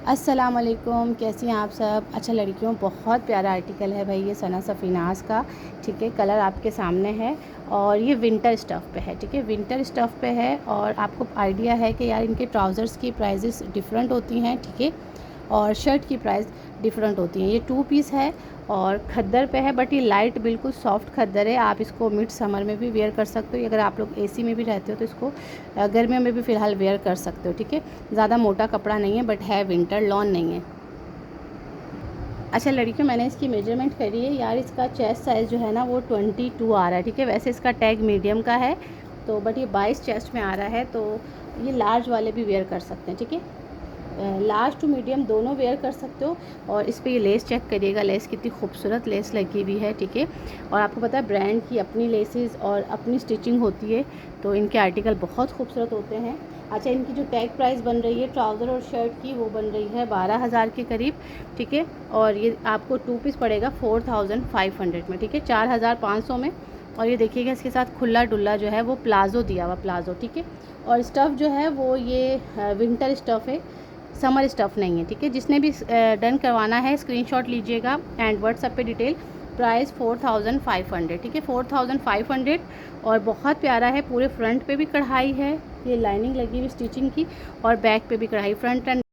अस्सलाम वालेकुम, कैसी हैं आप सब। अच्छा लड़कियों, बहुत प्यारा आर्टिकल है भाई ये सना सफ़ीनाज़ का। ठीक है, कलर आपके सामने है और ये विंटर स्टफ़ पे है। ठीक है, विंटर स्टफ़ पे है और आपको आइडिया है कि यार इनके ट्राउज़र्स की प्राइजेस डिफरेंट होती हैं। ठीक है, और शर्ट की प्राइस डिफरेंट होती हैं। ये 2 पीस है और खद्दर पे है, बट ये लाइट बिल्कुल सॉफ्ट खद्दर है। आप इसको मिड समर में भी वेयर कर सकते हो। अगर आप लोग एसी में भी रहते हो तो इसको गर्मियों में भी फ़िलहाल वेयर कर सकते हो। ठीक है, ज़्यादा मोटा कपड़ा नहीं है, बट है विंटर, लॉन नहीं है। अच्छा लड़कियों, मैंने इसकी मेजरमेंट करी है यार। इसका चेस्ट साइज़ जो है ना वो 22 आ रहा है। ठीक है, वैसे इसका टैग मीडियम का है तो बट ये 22 चेस्ट में आ रहा है, तो ये लार्ज वाले भी वेयर कर सकते हैं। ठीक है, लार्ज टू मीडियम दोनों वेयर कर सकते हो। और इस पे ये लेस चेक करिएगा, लेस कितनी खूबसूरत लेस लगी हुई है। ठीक है, और आपको पता है ब्रांड की अपनी लेसेस और अपनी स्टिचिंग होती है, तो इनके आर्टिकल बहुत खूबसूरत होते हैं। अच्छा, इनकी जो टैग प्राइस बन रही है ट्राउज़र और शर्ट की, वो बन रही है 12,000 के करीब। ठीक है, और ये आपको 2 पीस पड़ेगा 4,500 में। ठीक है, 4,500 में। और ये देखिएगा इसके साथ खुला डुल्ला जो है वो प्लाज़ो दिया हुआ, प्लाज़ो। ठीक है, और स्टफ़ जो है वो ये विंटर स्टफ़ है, समर स्टफ़ नहीं है। ठीक है, जिसने भी डन करवाना है स्क्रीनशॉट लीजिएगा एंड व्हाट्सएप पे डिटेल। प्राइस 4,500। ठीक है, 4,500। और बहुत प्यारा है, पूरे फ्रंट पे भी कढ़ाई है, ये लाइनिंग लगी हुई स्टिचिंग की, और बैक पे भी कढ़ाई, फ्रंट एंड